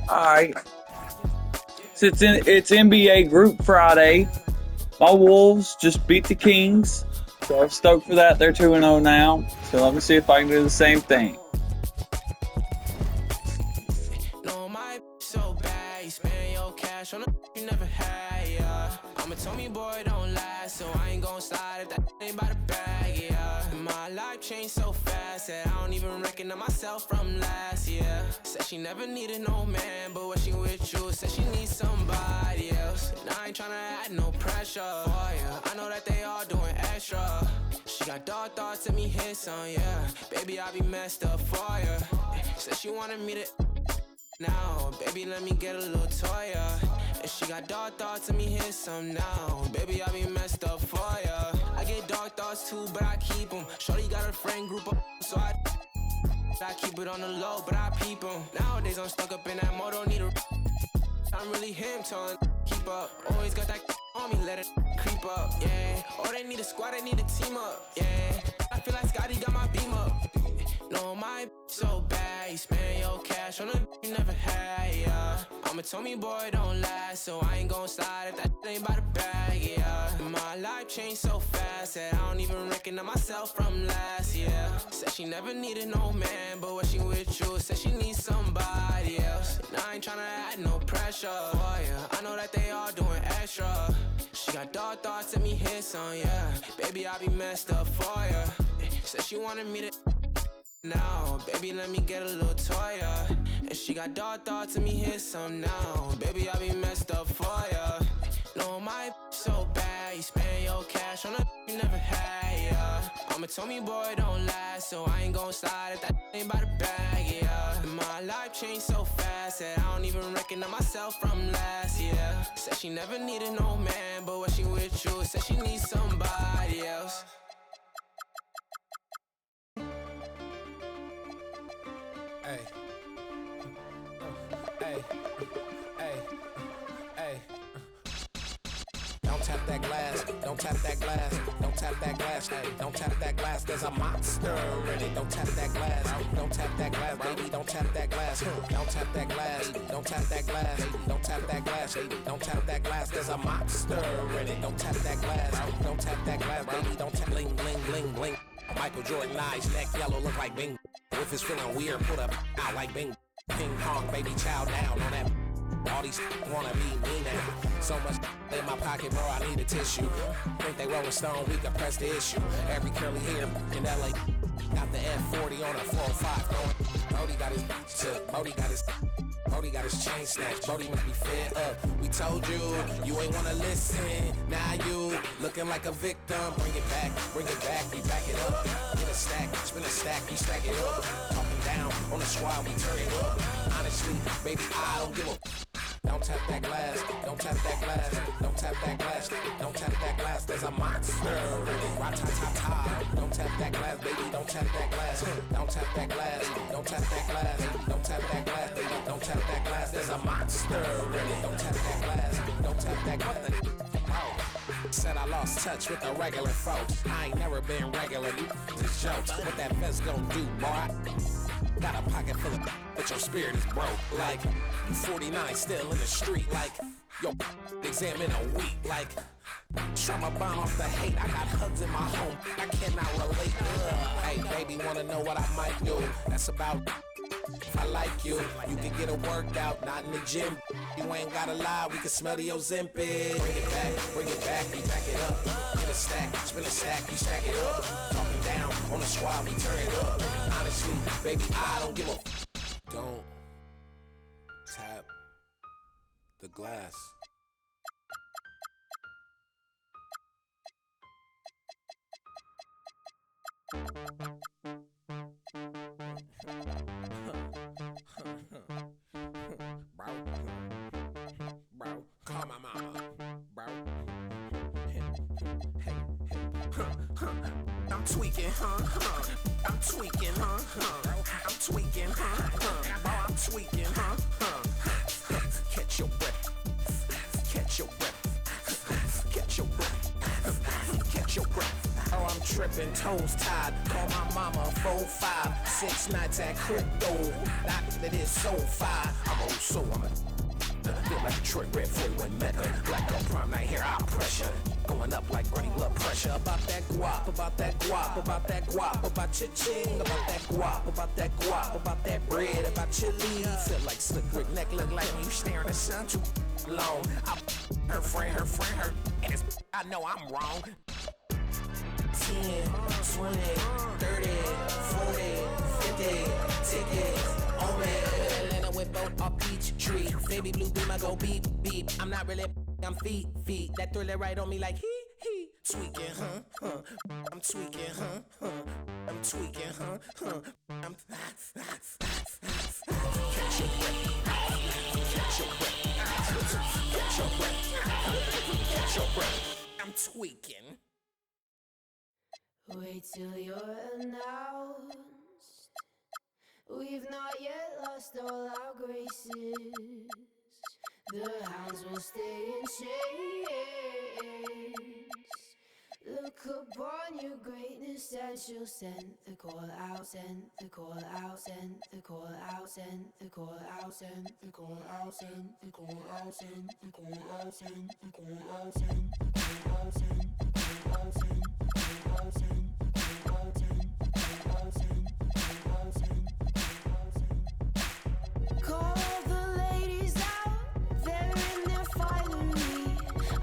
All right. Since it's NBA Group Friday, my Wolves just beat the Kings. So I'm stoked for that. They're 2-0 now. So let me see if I can do the same thing. No, my so bad. You spend your cash on a you never had, yeah. I'm a Tommy boy, don't last, so I ain't gon' slide if that ain't by the bag, yeah. My life changed so fast that I don't even recognize myself from last year. Said she never needed no man, but when she with you, said she needs somebody else. And I ain't tryna add no pressure for ya. I know that they all doing extra. She got dark thoughts, let me hit some, yeah. Baby, I be messed up for ya. Said she wanted me to now, baby, let me get a little toy, yeah. And she got dark thoughts, let me hit some now. Baby, I be messed up for ya. I get dark thoughts too, but I keep them. Shorty got a friend group up, so I keep it on the low, but I peep them. Nowadays I'm stuck up in that mode, don't need a I'm really him, telling keep up. Always got that on me, let it creep up, yeah. Oh, they need a squad, they need a team up, yeah. I feel like Scotty got my beam up. No, my so bad, you spend your cash on a you never had, yeah. I'm a Tommy boy, don't last, so I ain't gon' slide if that ain't by the bag, yeah. My life changed so fast that I don't even recognize myself from last year. Said she never needed no man, but when she with you, said she needs somebody else. And I ain't tryna add no pressure for ya. I know that they all doing extra. She got dark thoughts, let me hit some, yeah. Baby, I be messed up for ya. Said she wanted me to now, baby, let me get a little toy, yeah. And she got dark thoughts, let me hit some now. Baby, I be messed up for ya. No, my so bad, you spend your cash on a you never had, yeah. I'm a Tommy boy, don't last, so I ain't gon' slide if that ain't by the bag, yeah. My life changed so fast that I don't even recognize myself from last year. Said she never needed no man, but when she with you, said she needs somebody else. Hey, hey, hey, hey. Don't tap that glass, don't tap that glass, don't tap that glass, hey, don't tap that glass, there's a monster in it. Don't tap that glass, don't tap that glass, baby, don't tap that glass, don't tap that glass, don't tap that glass, don't tap that glass, don't tap that glass, there's a monster in it. Don't tap that glass, don't tap that glass, baby, don't tap bling, bling, bling, bling. Michael Jordan eyes, neck yellow, look like Bing. If it's feeling weird, put up out like Bing. Ping pong, baby, chow down on that. All these wanna be me now. So much in my pocket, bro, I need a tissue. Think they Rolling Stone, we can press the issue. Every curly hair in LA. Got the F40 on a 405. Brody got his took, Brody got his chain snatched. Brody must be fed up. We told you, you ain't wanna listen. Now you looking like a victim. Bring it back, we back it up. Get a stack, spin a stack, we stack it up. Talking down on the squad, we turn it up. Honestly, baby, I don't give a. Don't tap that glass, don't tap that glass, don't tap that glass, don't tap that glass, there's a monster. Ra-ta-ta-ta. Don't tap that glass, baby, don't tap that glass. Don't tap that glass, don't tap that glass, don't tap that glass, baby, don't tap that glass, there's a monster. Don't tap that glass, don't tap that glass. Said I lost touch with the regular folks. I ain't never been regular, you just jokes. What that vest gon' do, boy? Got a pocket full of but your spirit is broke. Like, you 49 still in the street. Like, yo, exam in a week. Like, try my bond off the hate. I got hugs in my home. I cannot relate. Hey, baby, wanna know what I might do? That's about if I like you. You can get a workout, not in the gym. You ain't gotta lie, we can smell the Ozempic. Bring it back, we back it up. Get a stack, spin a stack, we stack it up. Talking down on the squad, we turn it up. Honestly, baby, I don't give a. Don't tap the glass. Bro, call my mama, bro. Hey. I'm tweaking, I'm tweaking, I'm tweaking, Bro, I'm tweaking, Catch your breath, catch your breath, catch your breath, catch your breath. Oh, I'm tripping, toes tied. Call my mama 4, 5, 6 nights at crypto. Not that it's so fire. I'm I'm old soul, I'm a feel like Detroit Red 41 Mecca. Black on prom night, hair out pressure. Going up like running blood pressure. About that guap, about that guap, about that guap, about cha-ching, about that guap, about that guap, about that bread, about your lead. Feel like Slick Rick neck look like you staring at the sun too long. Her friend, her ass. I know I'm wrong. 10, 20, 30, 40, 50 tickets on me. Atlanta with both off each tree. Baby blue beam, I go beep, beep. I'm not really, I'm feet. That thriller right on me like he. Tweaking, huh? I'm tweaking, huh? I'm tweaking, huh? I'm catch your breath. Catch your breath. Catch your breath. Catch your breath. I'm tweaking. Wait till you're announced. We've not yet lost all our graces. The hounds will stay in chains. Look upon your greatness and she'll send the call out, send the call out, send the call out, send the call out, send the call out, send the call out, send the call out, send the call out, send the call out, send the call out, send the call out, send call the ladies out, they're in their finery.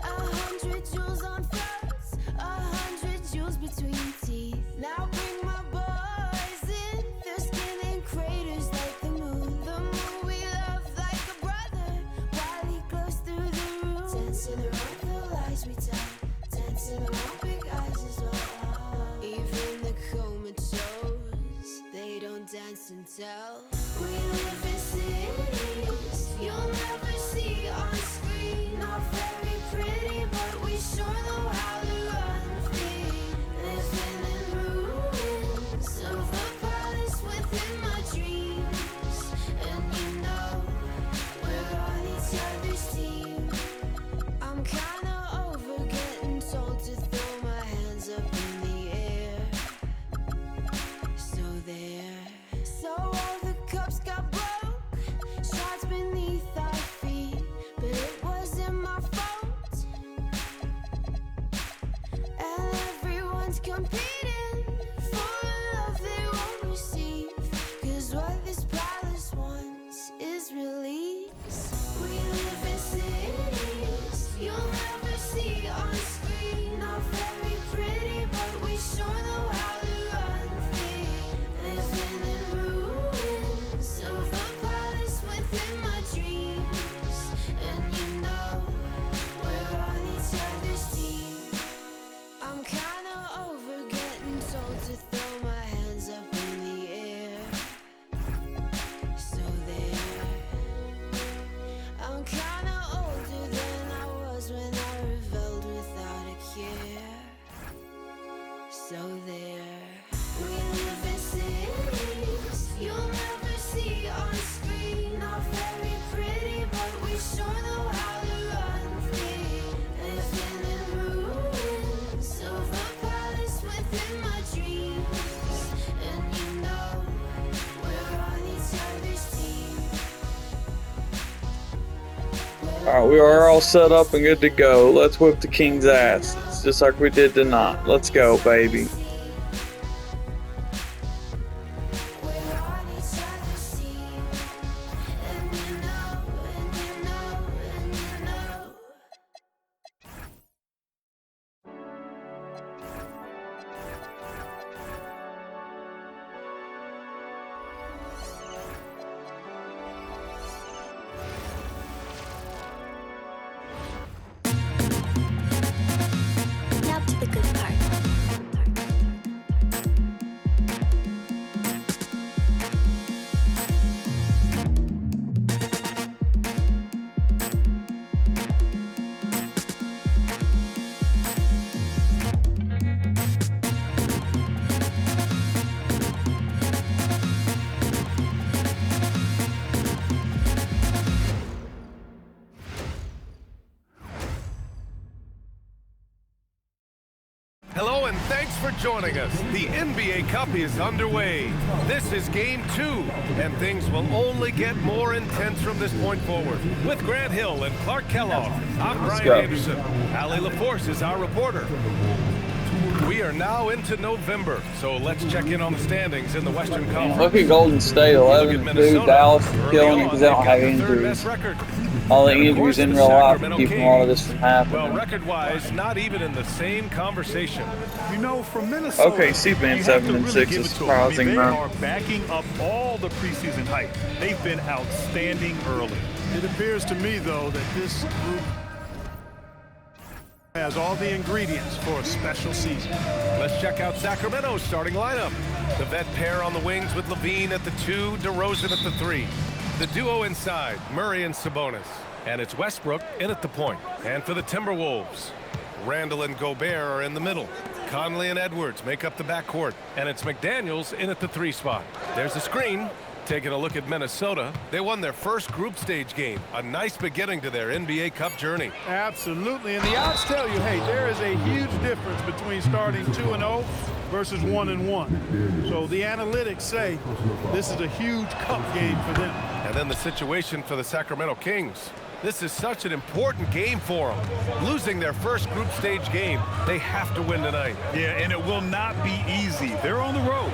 100 jewels on throats, 100 jewels between teeth. Now bring my boys in, they're skinning craters like the moon. The moon we love like a brother, while he glows through the room. Dancing around the lies we tell, dancing around big eyes as well. Even the comatose, they don't dance and tell. We live in cities you'll never see on screen. Not very pretty, but we sure know how to run free. Living in ruins of the palace within my dreams. And you know, we're on each other's team. I'm kinda over getting told to throw my hands up in the air. So there. So all the cups got broke, shots beneath our feet, but it wasn't my fault. And everyone's competing for a love they won't receive, 'cause what this palace wants is release. We live in cities you'll never see on screen. Not very pretty, but we sure know how to run free. Living in ruins of the palace within my dreams. And you know, we're on each other's team. I'm kinda over getting told to throw my hands up in the air. So there. I'm kinda older than I was when I rebelled without a care. So there. We live in cities you'll never see on screen. Not very pretty, but we sure know how to run free. Living in ruins of the palace within my dreams. And you know, we're on each other's team. Alright, we are all set up and good to go. Let's whip the king's ass. It's just like we did tonight. Let's go, baby. We're on each other's team. And you know, and you know, and you know. Now to the good part. for joining us. The NBA Cup is underway. This is game 2, and things will only get more intense from this point forward. With Grant Hill and Clark Kellogg, I'm Brian go. Anderson. Allie LaForce is our reporter. We are now into November, so let's check in on the standings in the Western Conference. Look at Golden State, Look 11 at 2. Dallas is Early killing it on, because they don't they've have got the third injuries. best record. All the And of course, injuries in the real life are Sacramento keeping all of this Kings. from happening. Well, record-wise, not even in the same conversation. You know, from Minnesota, OKC being you have 7 to and really 6 give is it to them. I mean, surprising, they man. are backing up all the preseason hype. They've been outstanding early. It appears to me, though, that this group has all the ingredients for a special season. Let's check out Sacramento's starting lineup. The vet pair on the wings with Levine at the 2, DeRozan at the 3. The duo inside, Murray and Sabonis. And it's Westbrook in at the point. And for the Timberwolves, Randall and Gobert are in the middle. Conley and Edwards make up the backcourt. And it's McDaniels in at the 3 spot. There's the screen. Taking a look at Minnesota, they won their first group stage game. A nice beginning to their NBA Cup journey. Absolutely, and the odds tell you, hey, there is a huge difference between starting 2-0 versus 1-1. So the analytics say this is a huge cup game for them. And then the situation for the Sacramento Kings. This is such an important game for them. Losing their first group stage game, they have to win tonight. Yeah, and it will not be easy. They're on the road,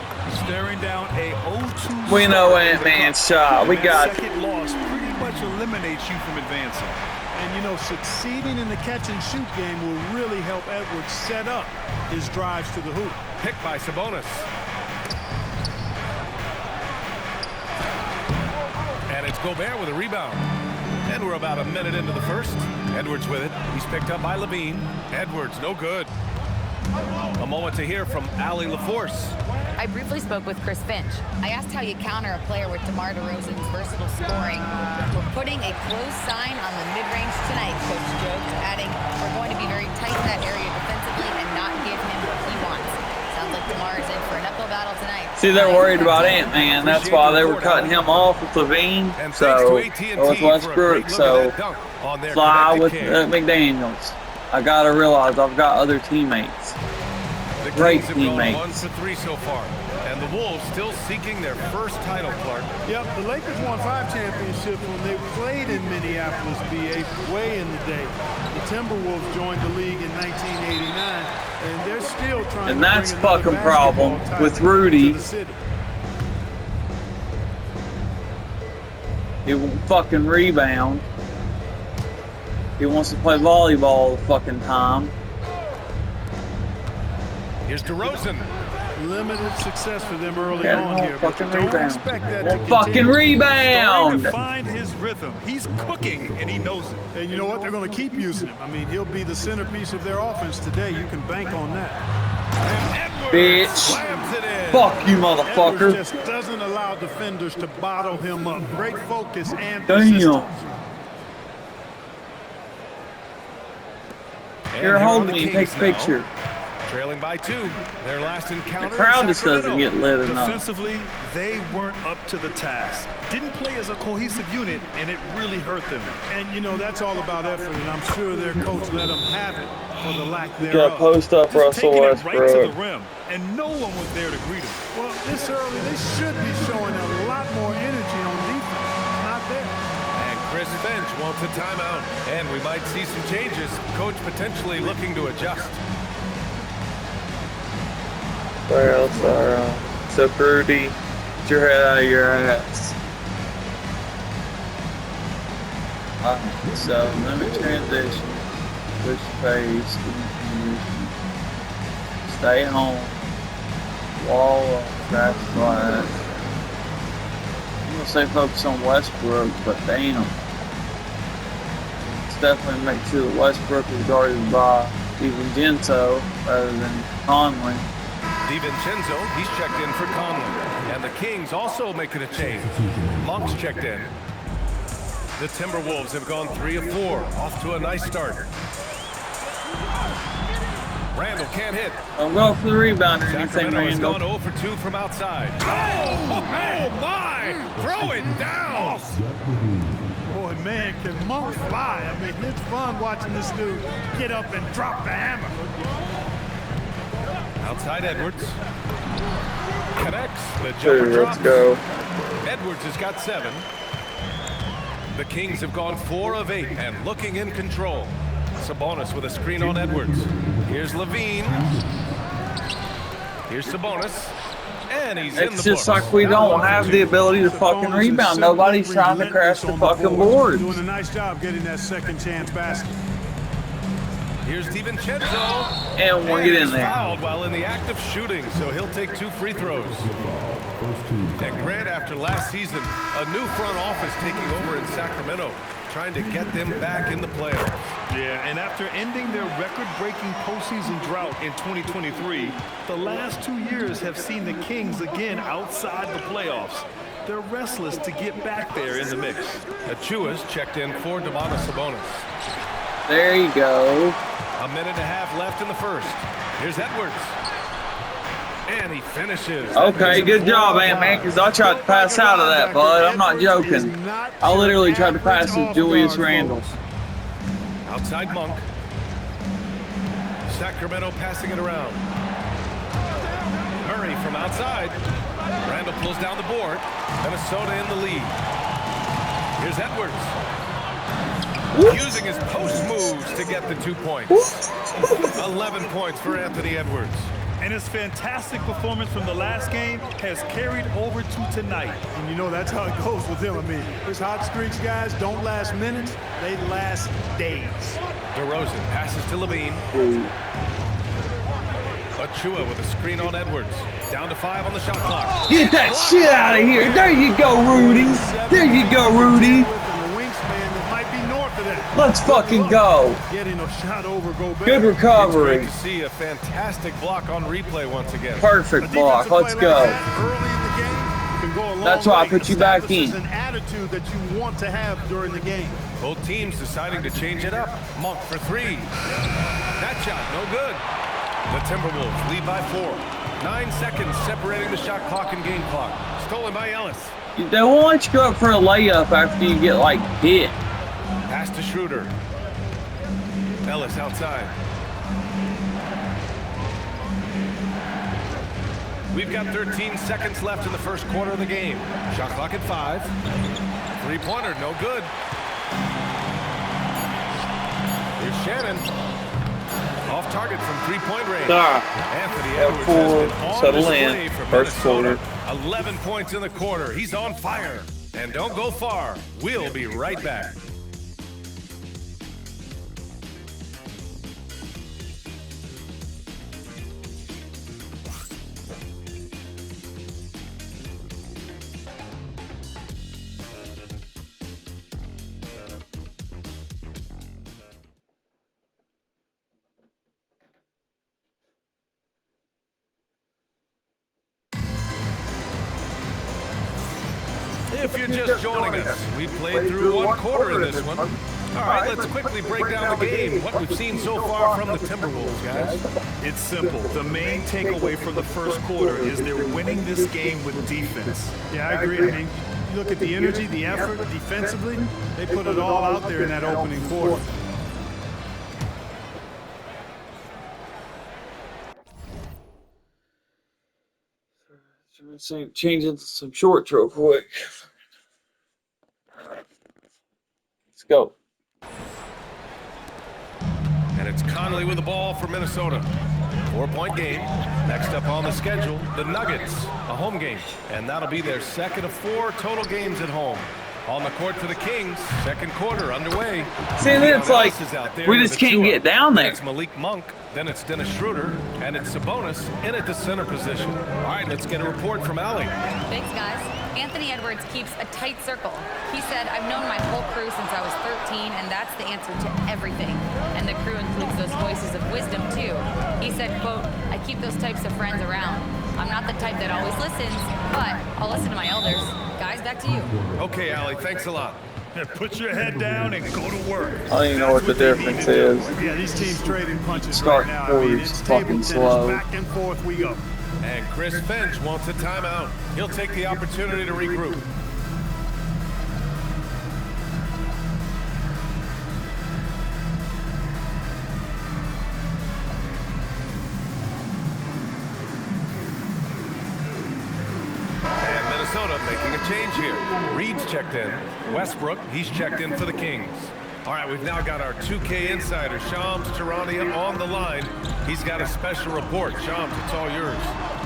staring down a 0-2. We know Ant-Man's shot. We got Second loss pretty much eliminates you from advancing. And, you know, succeeding in the catch-and-shoot game will really help Edwards set up his drives to the hoop. Picked by Sabonis. And it's Gobert with a rebound. And we're about a minute into the first. Edwards with it. He's picked up by Levine. Edwards, no good. A moment to hear from Allie LaForce. I briefly spoke with Chris Finch. I asked how you counter a player with DeMar DeRozan's versatile scoring. We're putting a close sign on the mid-range tonight, Coach joked, adding, we're going to be very tight in that area defensively and not give him what he wants. Sounds like DeMar is in for an uphill battle tonight. See, they're worried about Ant-Man. That's why they were cutting him off with Levine. And So, thanks to AT&T or with for a Westbrook. great look So, at that dunk on their fly connected with cam. McDaniels. I gotta realize I've got other teammates. The great Kings have gone teammates. 1 for 3 so far. And the Wolves still seeking their first title, Clark. Yep, the Lakers won 5 championships when they played in Minneapolis, BA, way in the day. The Timberwolves joined the league in 1989, and they're still trying And to that's bring another fucking problem basketball with title Rudy. to the city. He won't fucking rebound. He wants to play volleyball all the fucking time. Here's DeRozan. Limited success for them early Yeah, on won't here, but fucking don't rebound. expect that Won't to fucking continue. rebound. Starting to find his rhythm. He's cooking, and he knows it. And you know what? They're going to keep using him. I mean, he'll be the centerpiece of their offense today. You can bank on that. And Edwards Bitch. slams it in. Fuck you, Edwards motherfucker. just doesn't allow defenders to bottle him up. Great focus and Damn. persistence. And You're here are holding the me. Take Kings a now, picture. Trailing by 2. Their last encounter. The crowd in just doesn't Sacramento. get lit enough. Defensively, they weren't up to the task. Didn't play as a cohesive unit, and it really hurt them. And, you know, that's all about effort, and I'm sure their coach let them have it for the lack You thereof. gotta post up Just Russell taking it right to the Westbrook. rim, and no one was there to greet him. Well, this early, they should be showing a lot more energy on defense. Not there. And Chris Finch wants a timeout. And we might see some changes. Coach potentially looking to adjust. Where else are so Rudy, get your head out of your ass. Alright, so limit transition, push phase, stay home, wall up, crash glass. I'm gonna say focus on Westbrook, but damn. Let's definitely make sure that Westbrook is guarded by DiVincenzo rather than Conley. DiVincenzo, he's checked in for Conley. And the Kings also making a change. Monk's checked in. The Timberwolves have gone 3 of 4. Off to a nice start. Randall can't hit. Don't go for the rebound or anything, Sacramento has Randall. gone 0 for 2 from outside. Oh my! Throw it down! Boy, man, can Monk fly. I mean, it's fun watching this dude get up and drop the hammer. Outside Edwards. Connects. The jumper Sure, drops. let's go. Edwards has got 7. The Kings have gone 4 of 8 and looking in control. Sabonis with a screen on Edwards. Here's Levine. Here's Sabonis. And he's in It's the just books. like we don't have the ability to fucking rebound. Nobody's trying to crash the fucking boards. Doing a nice job getting that second chance basket. Here's DiVincenzo. And we'll get in he's there. fouled while in the act of shooting, so he'll take 2 free throws. And Grant, after last season, a new front office taking over in Sacramento, trying to get them back in the playoffs. Yeah, and after ending their record-breaking postseason drought in 2023, the last 2 years have seen the Kings again outside the playoffs. They're restless to get back there in the mix. Achua's checked in for Domantas Sabonis. There you go. A minute and a half left in the first. Here's Edwards. And he finishes. Okay, good job, man, because I tried to pass out of that, bud. I'm not joking. I literally tried to pass to Julius Randle. Outside Monk. Sacramento passing it around. Murray from outside. Randall pulls down the board. Minnesota in the lead. Here's Edwards. Using his post moves to get the 2 points. 11 points for Anthony Edwards. And his fantastic performance from the last game has carried over to tonight. And you know that's how it goes with him. I mean, his hot streaks, guys, don't last minutes. They last days. DeRozan passes to Levine. Achua with a screen on Edwards. Down to 5 on the shot clock. Get that shit out of here. There you go, Rudy. There you go, Rudy. The wingspan that might be north of that. Let's fucking go. Getting a shot over Gobert. Good It's recovery. great to see a fantastic block on replay once again. Perfect block. Let's go. Early in the game can go a long That's why I way. put you back Establishes in. an attitude that you want to have during the game. Both teams deciding to change it up. Monk for 3. That shot, no good. The Timberwolves lead by 4. 9 seconds separating the shot clock and game clock. Stolen by Ellis. They won't let you go up for a layup after you get, like, hit. Pass to Schroeder. Ellis outside. We've got 13 seconds left in the first quarter of the game. Shot clock at 5. 3-pointer, no good. Here's Shannon. Off target from 3-point range. Anthony Edwards has been on Settle display in. for First Minnesota. 11 points in the quarter. He's on fire. And don't go far. We'll be right back. If you're just joining us, we played through 1 quarter in this one. All right, let's quickly break down the game, what we've seen so far from the Timberwolves, guys. It's simple. The main takeaway from the first quarter is they're winning this game with defense. Yeah, I agree. I mean, you look at the energy, the effort defensively, they put it all out there in that opening quarter. Changing some shorts real quick. Let's go. And it's Conley with the ball for Minnesota. 4-point game. Next up on the schedule, the Nuggets, a home game. And that'll be their second of 4 total games at home. On the court for the Kings, second quarter underway. See, then it's like, we just can't get down there. It's Malik Monk, then it's Dennis Schroeder, and it's Sabonis in at the center position. All right, let's get a report from Allie. Thanks, guys. Anthony Edwards keeps a tight circle. He said, I've known my whole crew since I was 13, and that's the answer to everything. And the crew includes those voices of wisdom, too. He said, quote, I keep those types of friends around. I'm not the type that always listens, but I'll listen to my elders. Guys, back to you. Okay, Allie, thanks a lot. Put your head down and go to work. I don't even know what the difference is. Yeah, these teams trading punches Start right now. I mean, quarters it's fucking table tennis, slow. back and forth we go. And Chris Finch wants a timeout. He'll take the opportunity to regroup. change here. Reed's checked in. Westbrook, he's checked in for the Kings. All right, we've now got our 2K insider, Shams Charania, on the line. He's got a special report. Shams, it's all yours.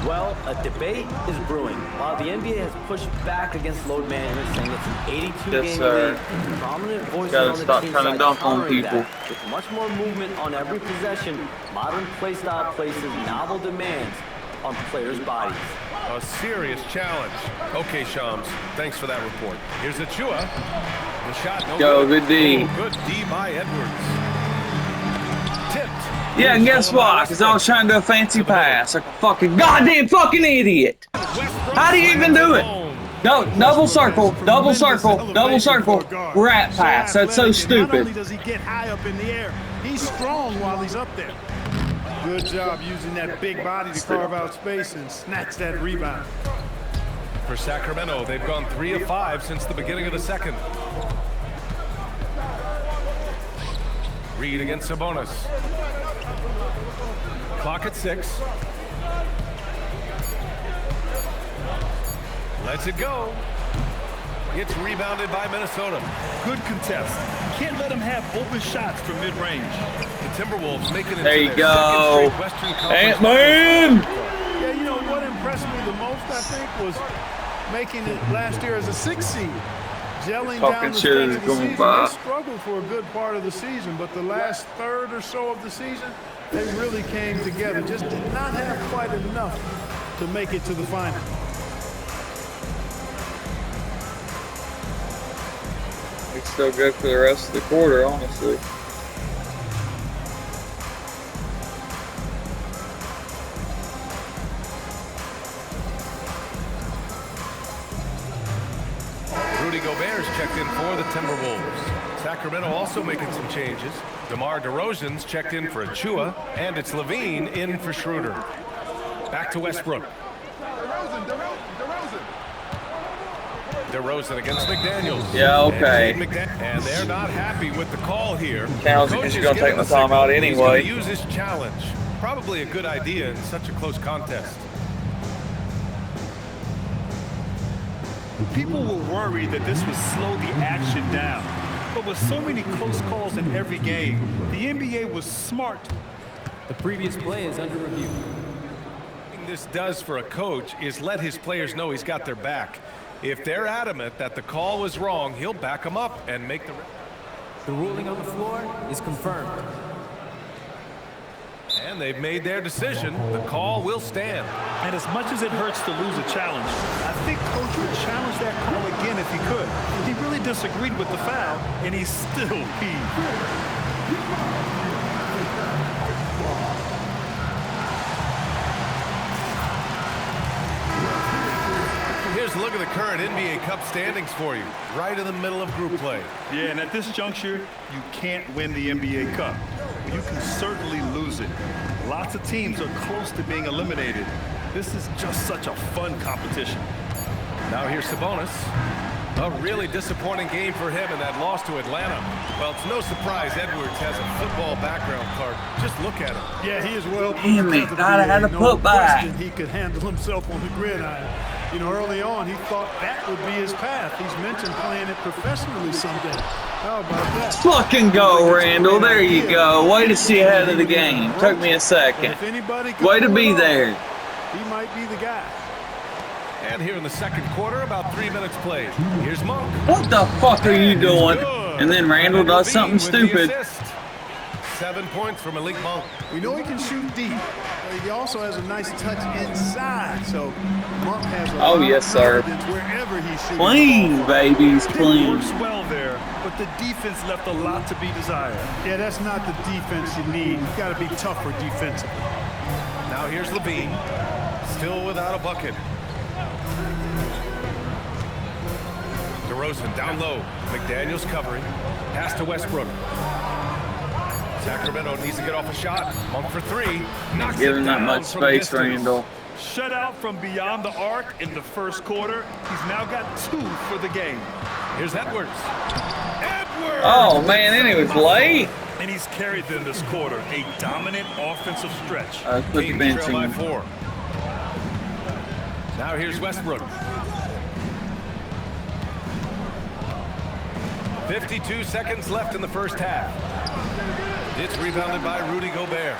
Well, a debate is brewing. While the NBA has pushed back against load management, saying it's an 82-game league, prominent voices Gotta on the stop team trying to side dunk on countering people. that. With much more movement on every possession, modern play style places novel demands on players' bodies. A serious challenge. Okay, Shams, thanks for that report. Here's Achua. The shot, no Go, good. good D. Oh, good D by Edwards. Tipped. Yeah, and guess what? Because I was trying to do a fancy pass. Like a fucking goddamn fucking idiot. How do you even do it? No, double circle, double circle, double circle, rat pass. That's so Not only stupid. does he get high up in the air, he's strong while he's up there. Good job using that big body to carve out space and snatch that rebound. For Sacramento, they've gone 3 of 5 since the beginning of the second. Reed against Sabonis. Clock at 6. Lets it go. It's rebounded by Minnesota. Good contest. Can't let him have open shots from mid-range. The Timberwolves making it There to you their go. second straight Western Conference. Ant-Man! Yeah, you know what impressed me the most, I think, was making it last year as a 6 seed. Gelling Talking down the shit stretch is of the going season. by. They struggled for a good part of the season, but the last third or so of the season, they really came together. Just did not have quite enough to make it to the final. It's still good for the rest of the quarter, honestly. Rudy Gobert's checked in for the Timberwolves. Sacramento also making some changes. DeMar DeRozan's checked in for Achua, and it's Levine in for Schroeder. Back to Westbrook. DeRozan against McDaniels. Yeah, okay. And they're not happy with the call here. Counts The coach because you're is gonna take giving my the time signal out he's anyway. gonna use his challenge. Probably a good idea in such a close contest. People were worried that this would slow the action down. But with so many close calls in every game, the NBA was smart. The previous play is under review. What this does for a coach is let his players know he's got their back. If they're adamant that the call was wrong, he'll back them up and make the... The ruling on the floor is confirmed. And they've made their decision. The call will stand. And as much as it hurts to lose a challenge, I think Coach would challenge that call again if he could. He really disagreed with the foul, and he's still peeved. Here's a look at the current NBA Cup standings for you. Right in the middle of group play. Yeah, and at this juncture, you can't win the NBA Cup. You can certainly lose it. Lots of teams are close to being eliminated. This is just such a fun competition. Now here's Sabonis. A really disappointing game for him in that loss to Atlanta. Well, it's no surprise Edwards has a football background, Clark. Just look at him. Yeah, he is well. Damn it, gotta have a no putback. question he could handle himself on the gridiron. You know, early on, he thought that would be his path. He's mentioned playing it professionally someday. How about that? Fucking go, Randall. There you go. Way to see ahead of the game. Took me a second. If anybody could Way to pull be it off, there. he might be the guy. And here in the second quarter, about 3 minutes played. Here's Monk. What the fuck are you doing? And then Randall does something stupid. 7 points from Malik Monk. We know he can shoot deep, but he also has a nice touch inside. So Monk has a lot yes, of sir. confidence wherever he's shooting. Clean, babies, It clean. works well there, but the defense left a lot to be desired. Yeah, that's not the defense you need. You've got to be tougher defensively. Now here's Levine. Still without a bucket. DeRozan down low. McDaniels covering. Pass to Westbrook. Sacramento needs to get off a shot. Monk for 3. Knocks Give it him that down much from space, distance. Randall. Shut out from beyond the arc in the first quarter. He's now got 2 for the game. Here's Edwards. Edwards! Oh, man, and he was late. And he's carried them this quarter. A dominant offensive stretch. Put the Kings bench trail by in. 4. Now here's Westbrook. 52 seconds left in the first half. It's rebounded by Rudy Gobert.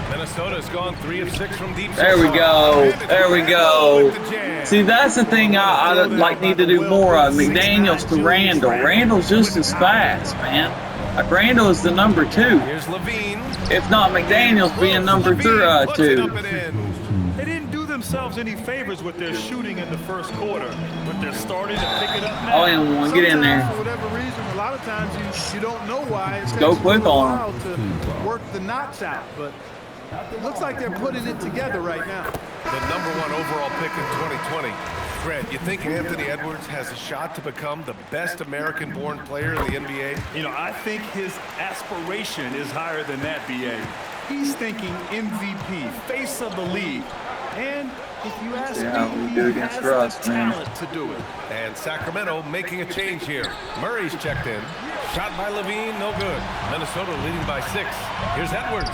Minnesota's gone 3 of 6 from deep. There we go. There we go. See, that's the thing I like need to do more of. McDaniels to Randall. Randall's just as fast, man. Like Randall is the number 2. Here's Levine. If not McDaniels being number 2. They didn't do themselves any favors with their shooting in the first quarter, but they're starting to pick it up now. Oh, and one, get in there. For whatever reason, a lot of times you don't know why. It takes Go quick a little on while to work the knots out, but it looks like they're putting it together right now. The number 1 overall pick in 2020. Grant, you think Anthony Edwards has a shot to become the best American-born player in the NBA? You know, I think his aspiration is higher than that, BA. He's thinking MVP, face of the league. And if you ask me, he has the talent to do it. And Sacramento making a change here. Murray's checked in. Shot by Levine, no good. Minnesota leading by 6. Here's Edwards.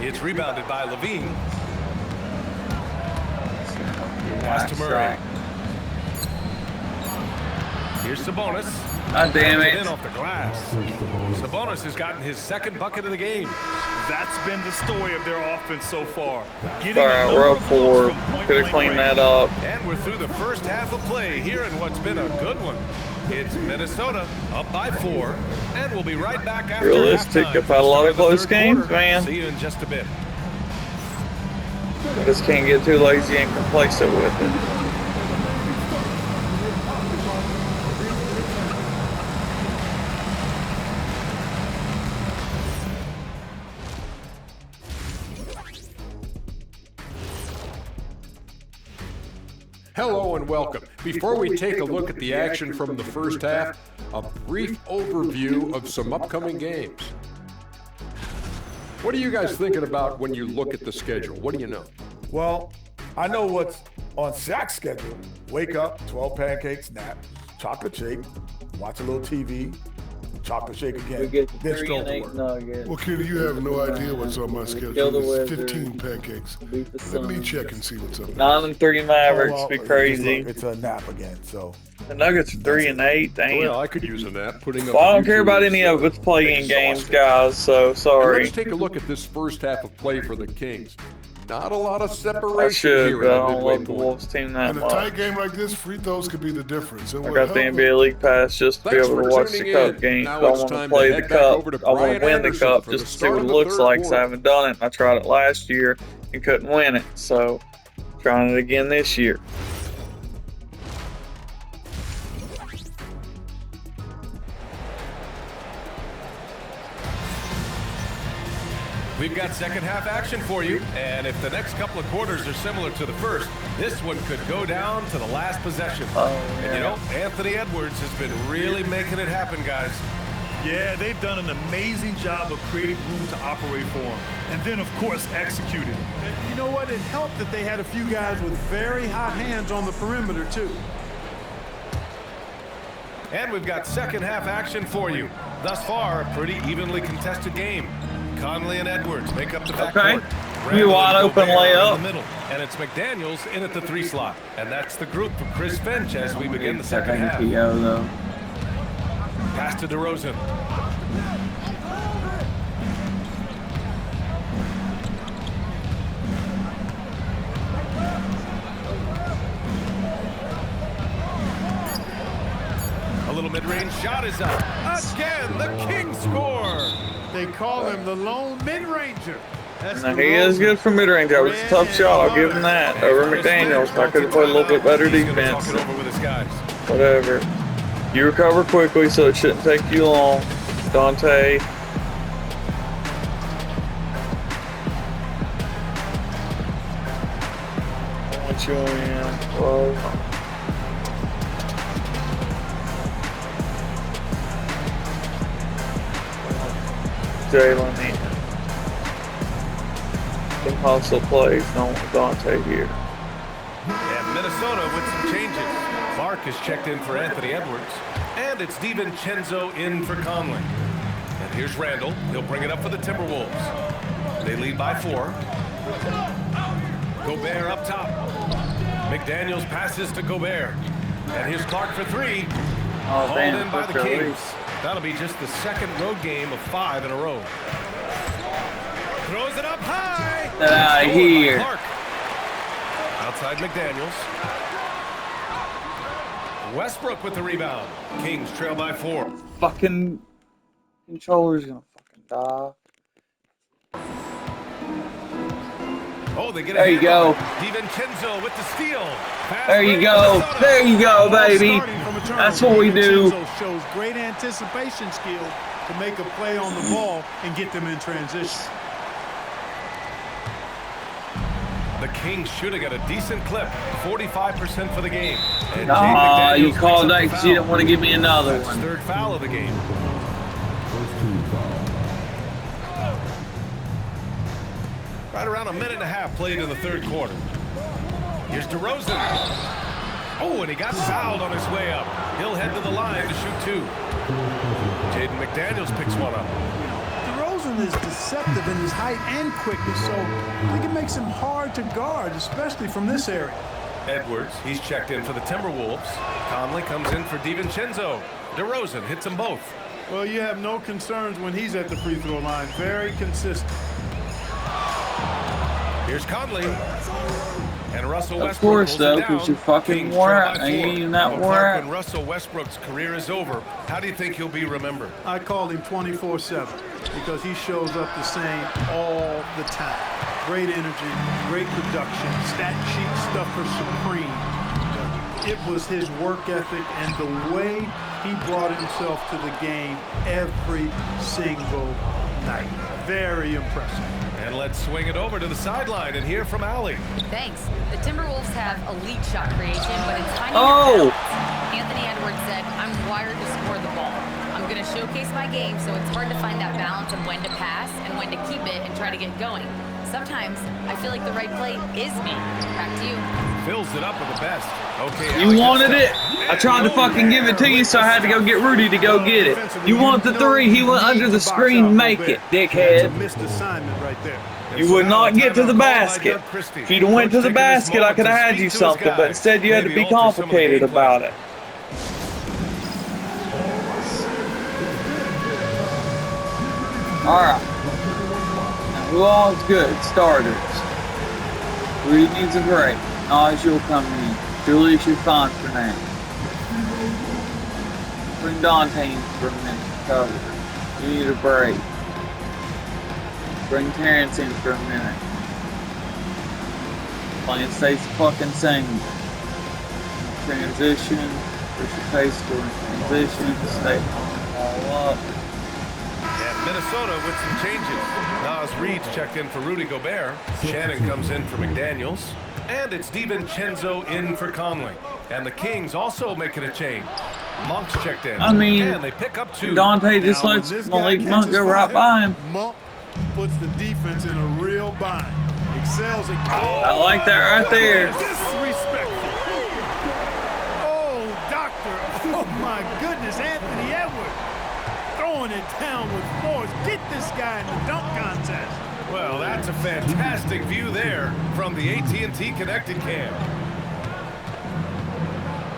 It's rebounded by Levine. Pass to Murray. Here's Sabonis. God damn it. In off the glass. Sabonis has gotten his 2nd bucket of the game. That's been the story of their offense so far. Sorry, we're up 4. Could have cleaned that up. And we're through the first half of play here in what's been a good one. It's Minnesota up by 4, and we'll be right back after Realistic. halftime. I've had a lot of close games, man. See you in just a bit. I just can't get too lazy and complacent with it. Hello and welcome. Before we take a look at the action from the first half, a brief overview of some upcoming games. What are you guys thinking about when you look at the schedule? What do you know? Well, I know what's on Shaq's schedule. Wake up, 12 pancakes, nap, chocolate shake, watch a little TV, chocolate shake again, then stroll to work. Well, Kitty, you have no idea what's on my schedule. It's 15 pancakes. Let me check and see what's up. 9 and 3 Mavericks be crazy. It's a nap again, so. The Nuggets are 3 and 8. Damn. Well, I could use a nap. Well, I don't care about any of it's playing games, guys. So sorry. Let's take a look at this first half of play for the Kings. Not a lot of separation I should, here but I at don't midway love the point. Wolves team that In a much. tight game like this, free throws could be the difference. I got the NBA League Pass just to be Thanks able to for watch the tuning Cup in. game. Now I it's want to time play to the head back Cup. over to I want Brian to win the Anderson Cup for just the to see start what it of the looks third like. 'Cause I quarter. haven't done it. I tried it last year and couldn't win it. So trying it again this year. We've got second half action for you, and if the next couple of quarters are similar to the first, this one could go down to the last possession. And you know, Anthony Edwards has been really making it happen, guys. Yeah, they've done an amazing job of creating room to operate for him. And then, of course, executing. And you know what? It helped that they had a few guys with very hot hands on the perimeter, too. And we've got second half action for you. Thus far, a pretty evenly contested game. Conley and Edwards make up the backcourt. You wide open layup. In the middle, and it's McDaniels in at the 3 slot. And that's the group for Chris Finch as we begin the second half. though. Pass to DeRozan. A little mid-range shot is up. Again, the Kings score. They call him the lone mid-ranger. Now, he is good for mid-range. That was a tough shot. I'll give him that. Over McDaniels. I could have played a little bit better defense. Whatever. You recover quickly, so it shouldn't take you long. Dante. I want you in. Whoa. Jalen in. Some hustle plays. Don't want Dante here. And Minnesota with some changes. Clark is checked in for Anthony Edwards. And it's DiVincenzo in for Conley. And here's Randall. He'll bring it up for the Timberwolves. They lead by 4. Gobert up top. McDaniels passes to Gobert. And here's Clark for 3. Oh, Hauled damn, in by the quick Kings. release. That'll be just the second road game of 5 in a row. Throws it up high. Get out of Stolen by here. Clark. Outside McDaniels. Westbrook with the rebound. Kings trail by 4. Fucking controller's gonna fucking die. Oh, they get a There you go. DiVincenzo with the steal. Pass There you break, go. Minnesota. There you go, baby. Starting from a turnover, That's what we do. DiVincenzo shows great anticipation skill to make a play on the ball and get them in transition. The Kings should have got a decent clip, 45% for the game. And Ah, Jaden you McDaniels called picks that up the because you didn't foul. want to give me another That's one. third foul of the game. Right around a minute and a half played in the third quarter. Here's DeRozan. Oh, and he got fouled on his way up. He'll head to the line to shoot 2. Jaden McDaniels picks one up. DeRozan is deceptive in his height and quickness, so I think it makes him hard to guard, especially from this area. Edwards, he's checked in for the Timberwolves. Conley comes in for DiVincenzo. DeRozan hits them both. Well, you have no concerns when he's at the free throw line. Very consistent. Here's Conley. And Russell Of Westbrook course, holds though, it down. because you're fucking Kings wore trail out. by I 4. ain't even that Well, wore Clark, out. when Russell Westbrook's career is over, how do you think he'll be remembered? I call him 24/7 because he shows up the same all the time. Great energy, great production, stat sheet stuffer supreme. It was his work ethic and the way he brought himself to the game every single night. Very impressive. And let's swing it over to the sideline and hear from Allie. Thanks. The Timberwolves have elite shot creation, but it's finding Oh! the balance. Anthony Edwards said, "I'm wired to score the ball. I'm going to showcase my game, so it's hard to find that balance of when to pass and when to keep it and try to get going. Sometimes I feel like the right play is me." Back to you. Fills it up with the best. Okay, You wanted it. I tried to fucking give it to you, so I had to go get Rudy to go get it. You want the 3, he went under the screen, make it, That's a dickhead. missed assignment right there. You would not get to the basket. If you'd went to the basket, I could have had you something, but instead you had to be complicated about it. Alright. Now, who all's good? Starters. Rudy needs a break. Naj, you'll come in. Julius, you're fine for now. Bring Dante in for a minute. Cover. You need a break. Bring Terrence in for a minute. Plan stays the fucking same. Transition. Push your pace scoring. Transition. Stay all up. And Minnesota with some changes. Nas Reed's checked in for Rudy Gobert. Shannon comes in for McDaniels. And it's DiVincenzo in for Conley. And the Kings also making a change. Monk's checked in. I mean, and they pick up 2. Dante just lets Malik Monk go right by him. Monk puts the defense in a real bind. Excels at I like that right there. Disrespectful. Oh, doctor. Oh, my goodness. Anthony Edwards throwing it down with force. Get this guy in the dunk contest. Well, that's a fantastic view there from the AT&T Connected Cam.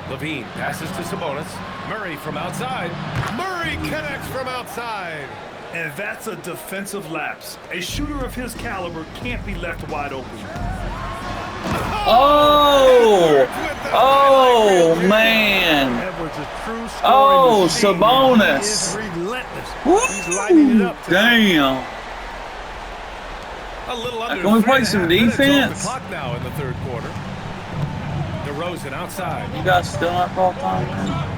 Levine passes to Sabonis. Murray from outside. Murray connects from outside. And that's a defensive lapse. A shooter of his caliber can't be left wide open. Oh! Oh, man. Edwards, a true scoring Oh, machine. Sabonis. He is relentless. Woo! He's lighting it up tonight. Damn. A little under Can we play 3.5 some minutes off defense? the clock now in the third quarter. DeRozan outside. You guys still not ball time, man?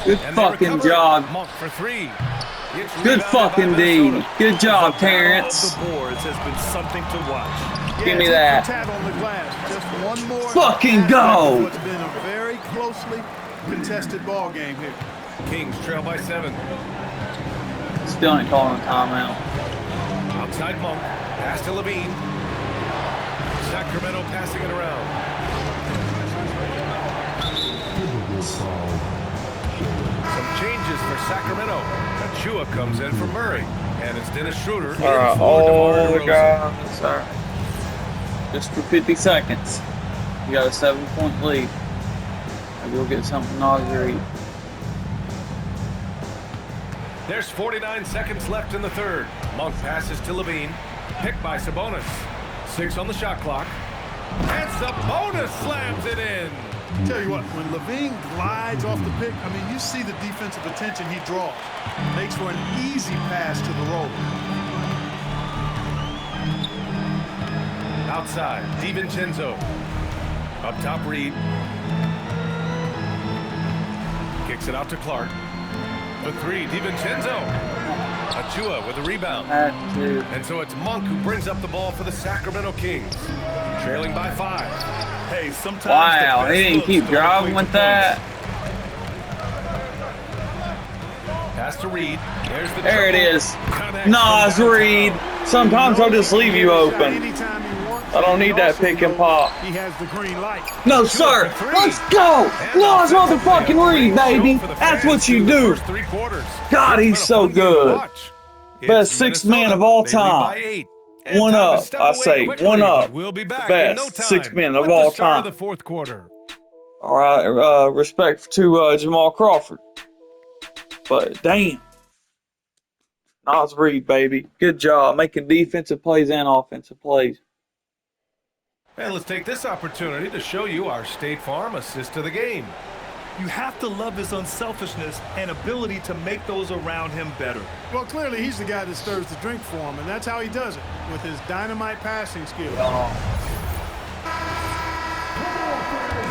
Good And they fucking recover. job. Monk for 3. It's Good rebounded fucking by D. Minnesota. Good job, The Terrence. boards has been something to watch. Give me tit that. for tat on the glass. Just one more Fucking aspect go. of What's been a very closely contested ball game here. Kings trail by 7. Still ain't calling a timeout. Outside Monk. Pass to Levine. Sacramento passing it around. Some changes for Sacramento. Achua comes in for Murray. And it's Dennis Schroeder. in for DeMar DeRozan. Sorry. just for 50 seconds. You got a 7-point lead. Maybe we'll get something Naz Reid. There's 49 seconds left in the third. Monk passes to Levine. Picked by Sabonis. 6 on the shot clock. And Sabonis slams it in. Tell you what, when Levine glides off the pick, I mean, you see the defensive attention he draws. Makes for an easy pass to the roller. Outside, DiVincenzo. Up top, Reid. Kicks it out to Clark. The 3, DiVincenzo. Achua with a rebound. And so it's Monk who brings up the ball for the Sacramento Kings. Trailing by 5. Hey, sometimes wow, he didn't keep driving with that. Pass to Reid. There's the there it is. Naz Reid. Sometimes I'll just leave you open. I don't need that pick and pop. He has the green light. No, sir. Let's go. Naz motherfucking Reid, baby. That's what you do. God, he's so good. Best 6th man of all time. One up, I say. One up. Best 6th man of all time. All right, respect to Jamal Crawford. But damn. Naz Reid, baby. Good job making defensive plays and offensive plays. And let's take this opportunity to show you our State Farm assist of the game. You have to love his unselfishness and ability to make those around him better. Well, clearly he's the guy that stirs the drink for him, and that's how he does it, with his dynamite passing skills.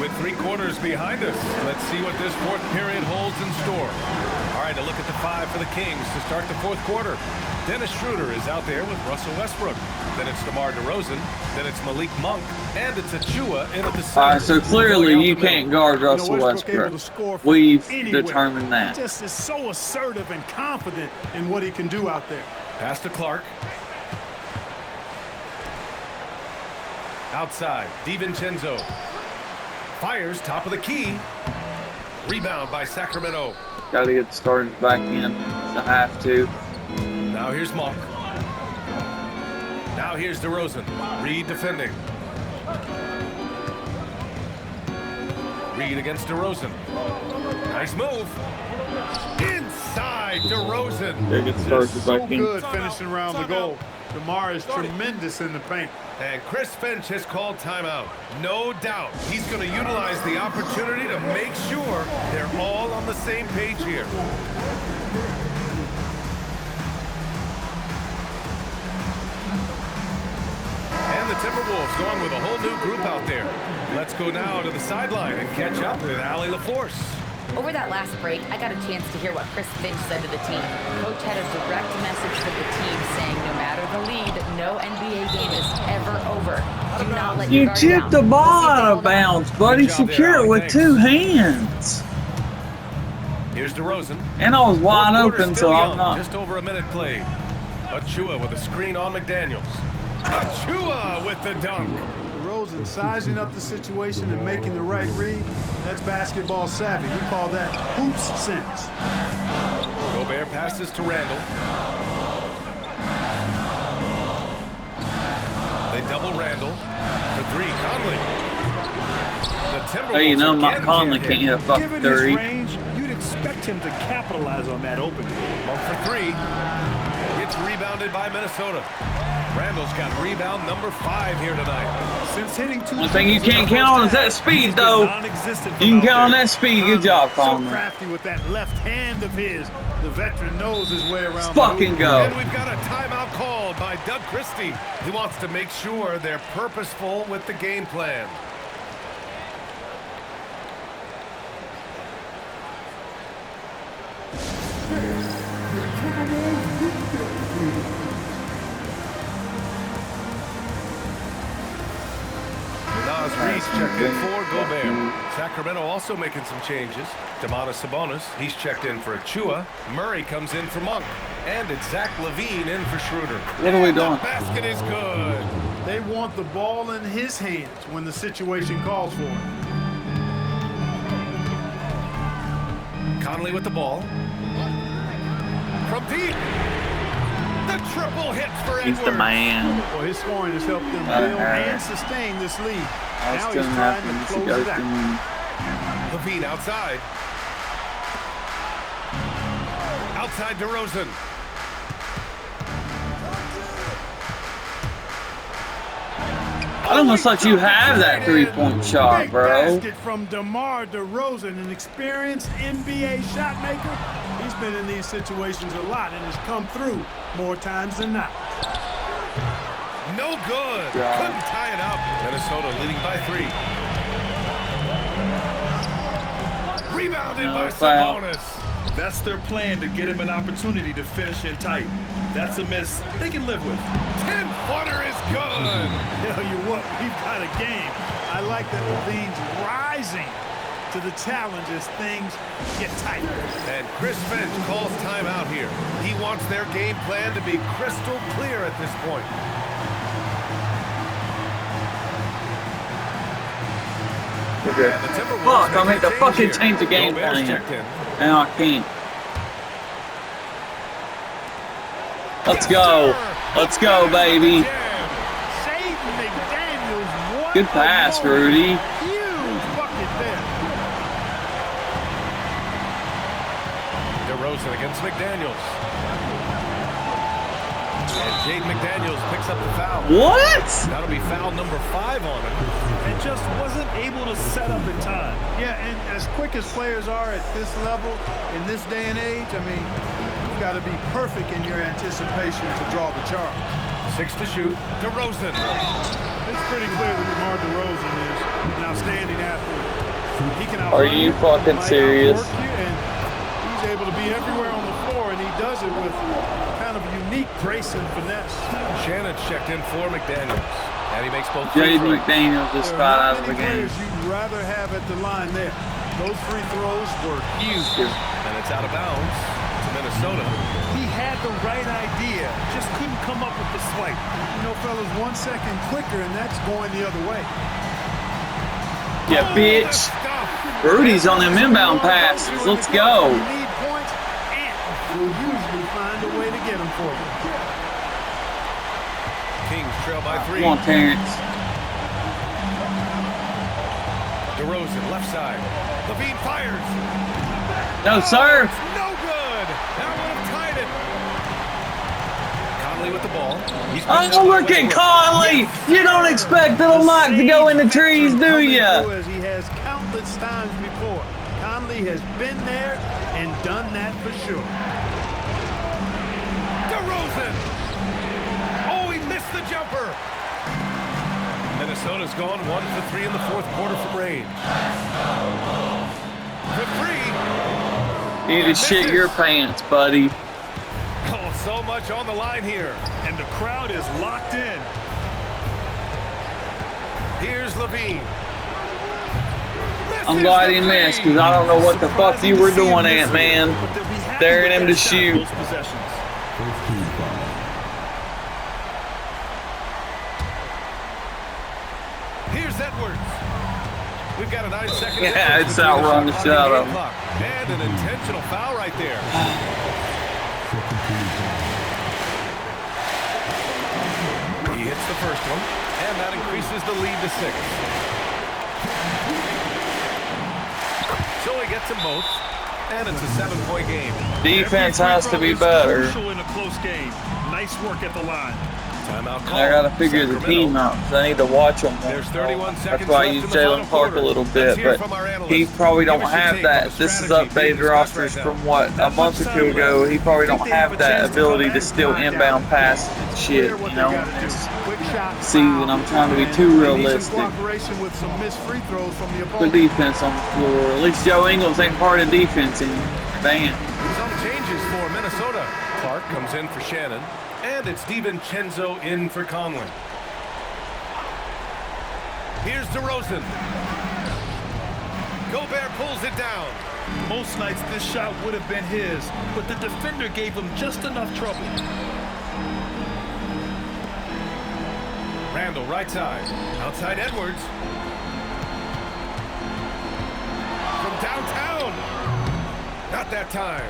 With 3 quarters behind us, let's see what this 4th period holds in store. All right, a look at the 5 for the Kings to start the 4th quarter. Dennis Schroeder is out there with Russell Westbrook. Then it's DeMar DeRozan. Then it's Malik Monk. And it's Achua in at the center. All right, so clearly you can't guard Russell Westbrook. We've determined that. He just is so assertive and confident in what he can do out there. Pass to Clark. Outside, DiVincenzo. Fires top of the key. Rebound by Sacramento. Got to get started back in. I have to. Now here's Monk. Now here's DeRozan. Reid defending. Reid against DeRozan. Nice move. Inside DeRozan. They get started back in. Good finishing around the goal. DeMar is tremendous in the paint. And Chris Finch has called timeout. No doubt he's going to utilize the opportunity to make sure they're all on the same page here. And the Timberwolves going with a whole new group out there. Let's go now to the sideline and catch up with Allie LaForce. Over that last break, I got a chance to hear what Chris Finch said to the team. Coach had a direct message to the team saying no matter the lead, no NBA game is ever over. Do not let you tipped the ball out of bounds, buddy. Secure it with 2 hands. Here's DeRozan. And I was wide open, so I'm not. Just over a minute played. Achua with a screen on McDaniels. Achua with the dunk. DeRozan sizing up the situation and making the right read. That's basketball savvy. We call that hoops sense. Gobert passes to Randall. They double Randall. For 3, Conley. The Timberwolves Hey, you know, Conley can't hit a fucking 3. Given his range, you'd expect him to capitalize on that opening. Monk for 3. It's rebounded by Minnesota. Randall's got rebound number 5 here tonight. Since hitting 2 One thing you can't count on is that speed, though. You can count on that speed. Good job, Conley. So crafty with that left hand of his. The veteran knows his way around. Let's fucking go. And we've got a timeout called by Doug Christie. He wants to make sure they're purposeful with the game plan. Naz Reid checked in for Gobert. Sacramento also making some changes. Domantas Sabonis, he's checked in for Achua. Murray comes in for Monk. And it's Zach LaVine in for Schroeder. What are we doing? The basket is good. They want the ball in his hands when the situation calls for it. Conley with the ball. From deep. The The triple hits for He's Edwards. the man. Well, his scoring has helped them build and sustain this lead. Now he's Austin trying to happens to close go it out. through. Levine outside. Outside DeRozan. I almost let you have that 3-point shot, Big bro. basket from DeMar DeRozan, an experienced NBA shot maker. He's been in these situations a lot and has come through more times than not. No good. Yeah. Couldn't tie it up. Minnesota leading by 3. Rebounded by foul. Sabonis. That's their plan, to get him an opportunity to finish in tight. That's a miss they can live with. 10-footer is good. Tell you what, we've got a game. I like that Levine's rising to the challenge as things get tight. And Chris Finch calls timeout here. He wants their game plan to be crystal clear at this point. Okay. And the Timberwolves Fuck, I make made a the change fucking here. change the game Gobert's plan. checked in. Now I can't. Let's go. Let's go, baby. Shaden McDaniels, what Good pass, a moment. Rudy. Huge bucket there. DeRozan against McDaniels. And Jaden McDaniels picks up the foul. What? That'll be foul number 5 on him. And just wasn't able to set up in time. Yeah, and as quick as players are at this level, in this day and age, I mean, you've got to be perfect in your anticipation to draw the charge. 6 to shoot. DeRozan. It's pretty clear that DeMar DeRozan is an outstanding athlete. He can Are you fucking serious? outwork you, and he's able to be everywhere on the floor, and he does it with kind of unique grace and finesse. Shannon's checked in for McDaniels. And he makes both free Jaden throws. McDaniels just There got are out not of the many game. players you'd rather have at the line there. Those free throws were huge. And it's out of bounds to Minnesota. He had the right idea, just couldn't come up with the swipe. You know, fellas, 1 second quicker, and that's going the other way. Yeah, bitch. Rudy's on them inbound passes. Let's go. You need points, and we'll usually find a way to get them for you. Kings trail by 3. Come on, Terrence. DeRozan left side. Levine fires. No, sir. No good. That would have tied it. Conley with the ball. He's Oh, look at Conley. You don't expect Little Mike to go in the trees, do ya? As he has countless times before. Conley has been there and done that for sure. DeRozan. Oh, he missed the jumper. Minnesota's gone 1 for 3 in the 4th quarter from range. For 3. You need to shit your pants, buddy. Oh, so much on the line here. And the crowd is locked in. Here's Levine. I'm glad he missed, because I don't know what the fuck you were doing, Ant-Man. Daring him to shoot. Here's Edwards. We've got a 9-second Yeah, difference it's between the outrun the shot shot clock of and game clock. And an intentional foul right there. He hits the first one, and that increases the lead to 6. So he gets them both, and it's a 7-point game. Defense has to be better. Crucial in a close game. Nice work at the line. Timeout call. I gotta figure the team out, because I need to watch them. There's 31 That's seconds why I left use in the Jalen final Park a quarter. little Let's bit, hear but from our analyst. he probably don't Give us your have take that. on the This is strategy updated being rosters discussed right from what, a month or two ago. He probably don't have that ability to steal inbound passes and shit, you know? Quick shot. See, when I'm trying to be too realistic. Cooperation with some missed free throws from the The opponent. defense on the floor. At least Joe Ingles ain't part of defense in band. Some changes for Minnesota. Clark comes in for Shannon, and it's DiVincenzo in for Conley. Here's DeRozan. Gobert pulls it down. Most nights this shot would have been his, but the defender gave him just enough trouble. Randall right side. Outside Edwards. From downtown. Not that time.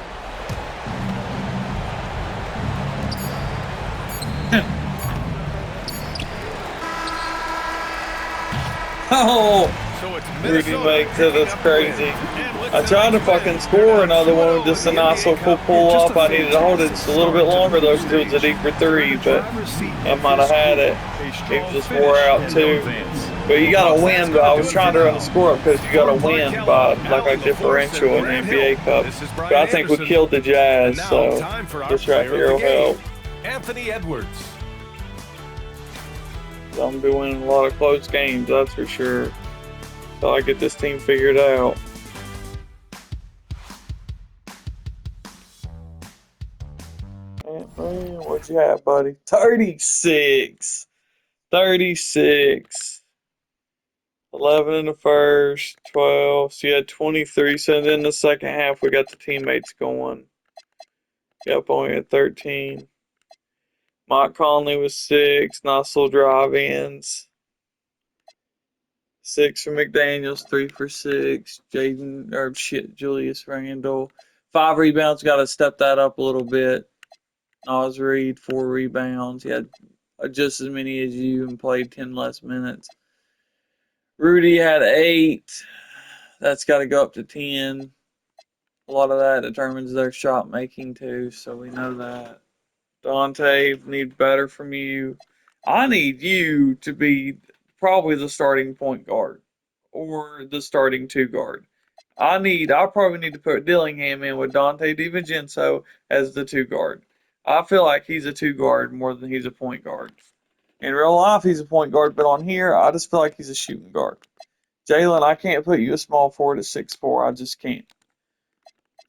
Oh, So it's Rudy Minnesota makes it. That's crazy. I with tried to fucking score another one with just a nice little pull up. I needed to hold it just a little bit longer though because it was a deeper three, but I might have had it. It just wore out too. But you gotta win. But I was trying to run the score up because you gotta win by like a differential in the NBA Cup. But I think we killed the Jazz, so this right here will help. Anthony Edwards. I'm gonna be winning a lot of close games, that's for sure. So I get this team figured out. What'd you have, buddy? 36. 36. 11 in the first, 12. So you had 23. So then in the second half, we got the teammates going. Yep, only at 13. Mike Conley was 6. Nice little drive-ins. 6 for McDaniels, 3 for 6. Julius Randle. 5 rebounds, got to step that up a little bit. Oz Reed, 4 rebounds. He had just as many as you and played 10 less minutes. Rudy had 8. That's got to go up to 10. A lot of that determines their shot making too, so we know that. Dante, need better from you. I need you to be probably the starting point guard or the starting 2 guard. I probably need to put Dillingham in with Dante DiVincenzo as the 2 guard. I feel like he's a 2 guard more than he's a point guard. In real life, he's a point guard, but on here, I just feel like he's a shooting guard. Jalen, I can't put you a small forward at 6'4". I just can't.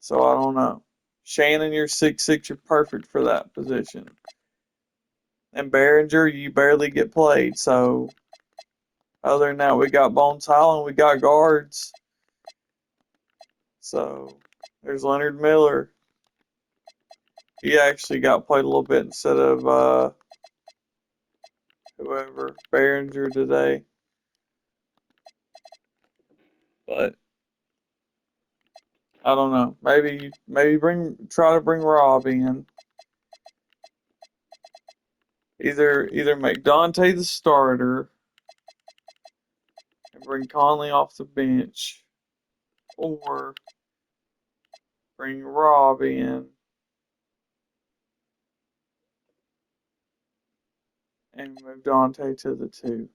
So I don't know. Shannon, you're 6'6". You're perfect for that position. And Behringer, you barely get played. So other than that, we got Bones Highland. We got guards. So there's Leonard Miller. He actually got played a little bit instead of whoever, Behringer today. But I don't know. Maybe try to bring Rob in. Either make Dante the starter and bring Conley off the bench, or bring Rob in and move Dante to the 2.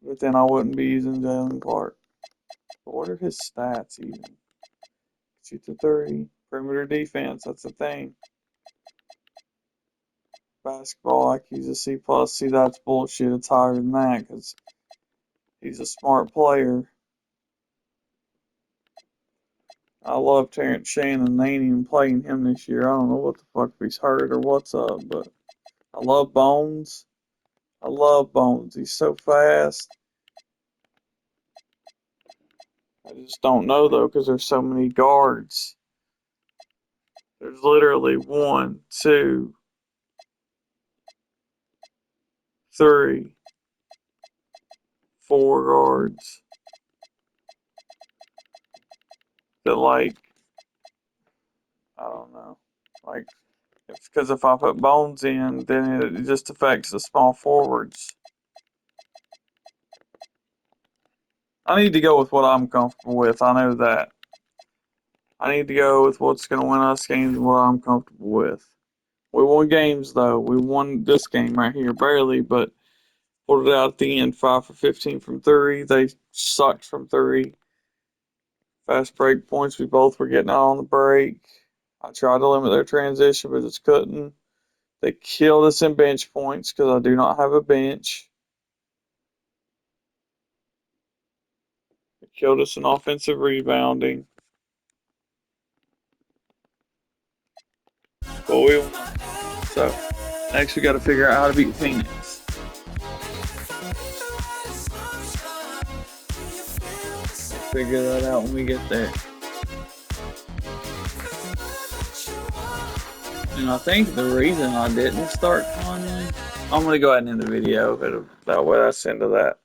But then I wouldn't be using Jalen Clark. But what are his stats even? Shoot the 3. Perimeter defense, that's the thing. Basketball IQ's a C+. See, that's bullshit. It's higher than that because he's a smart player. I love Terrence Shannon. They ain't even playing him this year. I don't know what the fuck if he's hurt or what's up, but I love Bones. I love Bones. He's so fast. I just don't know, though, because there's so many guards. There's literally 1, 2, 3, 4 guards. That, like, I don't know. Like, because if I put Bones in, then it just affects the small forwards. I need to go with what I'm comfortable with. I know that. I need to go with what's going to win us games and what I'm comfortable with. We won games, though. We won this game right here, barely, but pulled it out at the end. 5 for 15 from 3. They sucked from 3. Fast break points. We both were getting out on the break. I tried to limit their transition, but just couldn't. They killed us in bench points because I do not have a bench. They killed us in offensive rebounding. But we won. So, next we got to figure out how to beat Phoenix. We'll figure that out when we get there. And I think the reason I didn't start Kanye, I'm going to go ahead and end the video, but that way that's into that.